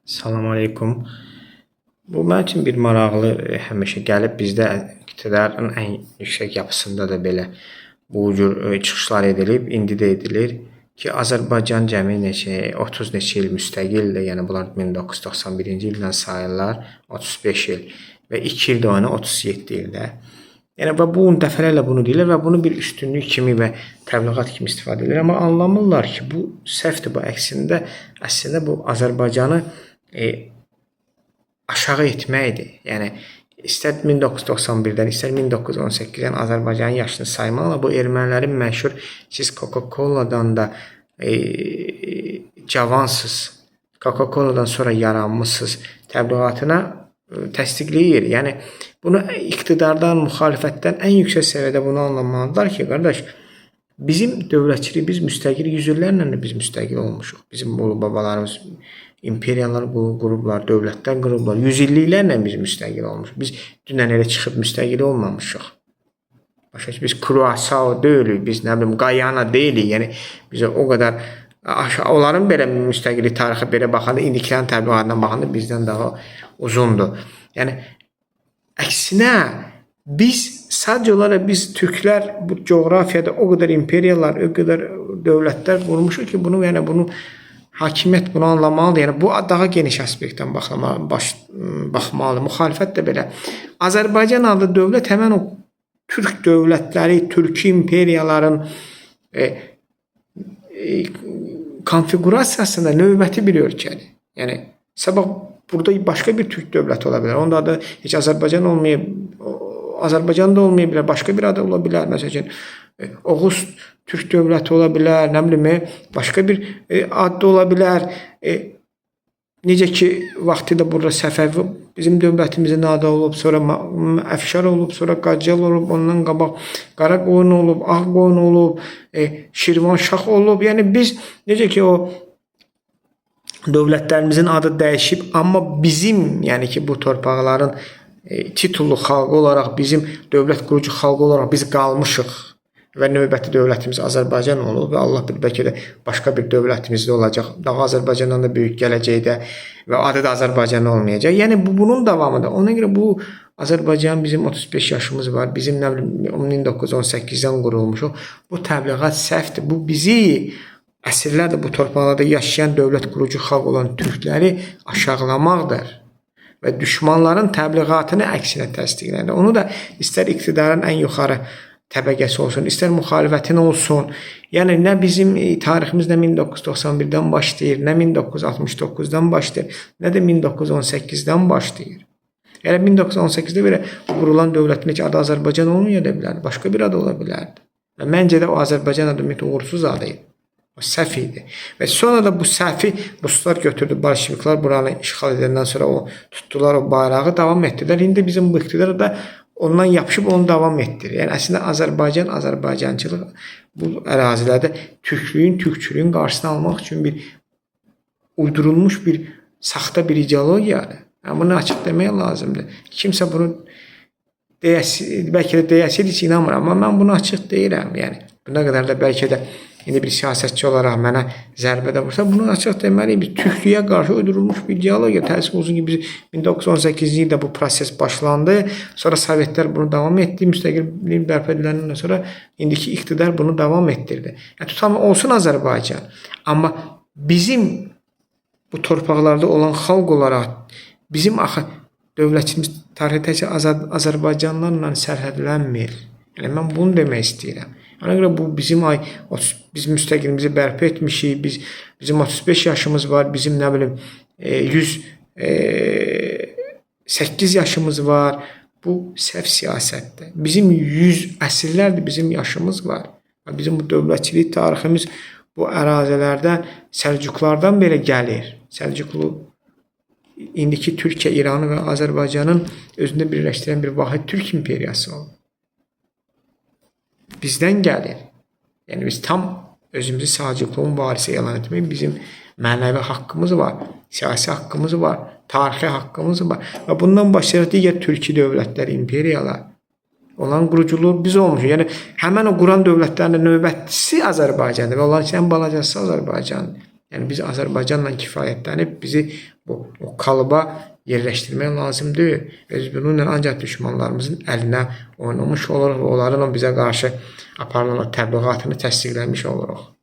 Salam aleykum. Bu mənim üçün bir maraqlı həmişə gəlib bizdə iqtidarın ən yüksək yapısında da belə bu cür çıxışlar edilib, indi də edilir ki, Azərbaycan cəmi neçə 30 neçə il müstəqildir. Yəni bunlar 1991-ci ildən sayırlar, 35 il və 2 il də ona 37 ildə. Yəni və bu dəfələrlə bunu deyirlər və bunu bir üstünlük kimi və təbliğat kimi istifadə edirlər. Amma anlamırlar ki, bu səhvdir, bu əslində bu Azərbaycanı aşağı etməkdir. Yəni istər 1991-dən, istər 1918-dən Azərbaycanın yaşını saymaqla bu ermənilərin məşhur siz Coca-Cola'dan da cavansız, Coca-Cola'dan sonra yaranmışsınız təbliğatına təsdiqləyir. Yəni bunu iqtidardan, müxalifətdən ən yüksək səviyyədə bunu anlamalıdırlar ki, qardaş, bizim dövlətçilik, biz müstəqil, yüzlərlə də biz müstəqil olmuşuq. Bizim babalarımız imperiyalar qurublar, dövlətlər qurublar. Yüzilliklərlə biz müstəqil olmuşuq. Biz dünən elə çıxıb müstəqil olmamışıq. Başa biz Curaçao deyilik, biz nə bilim Guyana deyilik. Yəni bizə o qədər onların belə müstəqillik tarixi belə baxanda, indikilərin təbliğatına baxanda bizdən daha uzundur. Yəni əksinə biz sadəcə olaraq biz türklər bu coğrafiyada o qədər imperiyalar, o qədər dövlətlər qurmuşuq ki, bunu hakimiyyət bunu anlamalıdır. Yəni bu daha geniş aspektdən baxmalıdır. Müxalifət də belə. Azərbaycan adlı dövlət həmin o türk dövlətləri, türk imperiyaların konfigurasiyasında növbəti bir ölkədir. Yəni sabah burada başqa bir türk dövləti ola bilər. Onun adı heç Azərbaycan olmayıb, Azərbaycanda olmaya bilər, başqa bir adı ola bilər. Məsələn, Oğuz Türk dövləti ola bilər, nə bilim, başqa bir ad ola bilər. Necə ki, vaxtı da burada Səfəvi bizim dövlətimizin adı olub, sonra Əfşar olub, sonra Qacar olub, ondan qabaq Qaraqoyun olub, Ağqoyun olub, Şirvanşah olub. Yəni biz necə ki o dövlətlərimizin adı dəyişib, amma bizim, yəni ki bu torpaqların titullu xalqı olaraq, bizim dövlət qurucu xalqı olaraq biz qalmışıq və növbəti dövlətimiz Azərbaycan olub və Allah bilir bəlkə də başqa bir dövlətimiz də olacaq. Daha Azərbaycandan da böyük gələcəkdə və adı da Azərbaycan olmayacaq. Yəni bunun davamıdır. Ona görə bu Azərbaycan bizim 35 yaşımız var. Bizim nə bilim 1918-dən qurulmuşuq. Bu təbliğat səhvdir. Bu bizi əsrlərdir bu torpaqlarda yaşayan dövlət qurucu xalq olan türkləri aşağılamaqdır və düşmanların təbliğatını əksinə təsdiqləyir. Onu da istər iqtidarın ən yuxarı təbəqəsi olsun, istər müxalifətin olsun. Yəni nə bizim tariximiz nə 1991-dən başlayır, nə 1969-dan başlayır, nə də 1918-dən başlayır. Yəni 1918-də belə qurulan dövlətin heç adı Azərbaycan olmaya da bilər, başqa bir adı ola bilərdi. Və məncə də o Azərbaycan adı uğursuz adı idi. O səhv idi. Və sonra da bu səhvi Ruslar götürdü, bolşeviklər buranı işğal edəndən sonra o tutdular o bayrağı, davam etdilər. İndi bizim bu iqtidar da ondan yapışıb onu davam etdirir. Yəni əslində Azərbaycan, Azərbaycançılıq bu ərazilərdə türkçülüyün qarşısını almaq üçün bir uydurulmuş bir saxta bir ideologiyadır. Yəni bunu açıq demək lazımdır. Kimsə bunu bəlkə də deyəsi heç inanmıram, amma mən bunu açıq deyirəm. Yəni buna qədər də bəlkə də indi bir siyasətçi olaraq mənə zərbə də vursa, bunu açıq deməliyim. Biz türklüyə qarşı uydurulmuş bir ideologiya. Təəssüf olsun ki, biz 1918-ci ildə bu proses başlandı. Sonra Sovetlər bunu davam etdi. Müstəqillik bərpa ediləndən sonra indiki iqtidar bunu davam etdirdi. Yəni tutam olsun Azərbaycan. Amma bizim bu torpaqlarda olan xalq olaraq bizim axı dövlətimiz tarixdə Azərbaycanlarla sərhədlənmir. Yəni mən bunu demək istəyirəm. Ona görə bu bizim biz müstəqilimizi bərpa etmişik, bizim 35 yaşımız var, bizim nə bilim 108 yaşımız var. Bu səhv siyasətdir. Bizim 100 əsrlərdir bizim yaşımız var. Bizim bu dövlətçilik tariximiz bu ərazilərdən Səlcuqlardan belə gəlir. Səlcuqlu indiki Türkiyə, İranı və Azərbaycanın özündə birləşdirən bir vahid Türk imperiyası oldu. Bizdən gəlir. Yəni biz tam özümüzü Səlcuqluğun varisi elan etmək bizim mənəvi haqqımız var, siyasi haqqımız var, tarixi haqqımız var. Və bundan başlayaraq digər türki dövlətlər, imperiyalar olan quruculuq biz olmuşuq. Yəni həmin o quran dövlətlərin növbətçisi Azərbaycandır və onların ən balacası Azərbaycandır. Yəni biz Azərbaycanla kifayətlənib bizi o kalıba yerləşdirmək lazımdır. Biz bununla ancaq düşmanlarımızın əlinə oynamış oluruq və onların bizə qarşı aparılan təbliğatını təsdiqləmiş oluruq.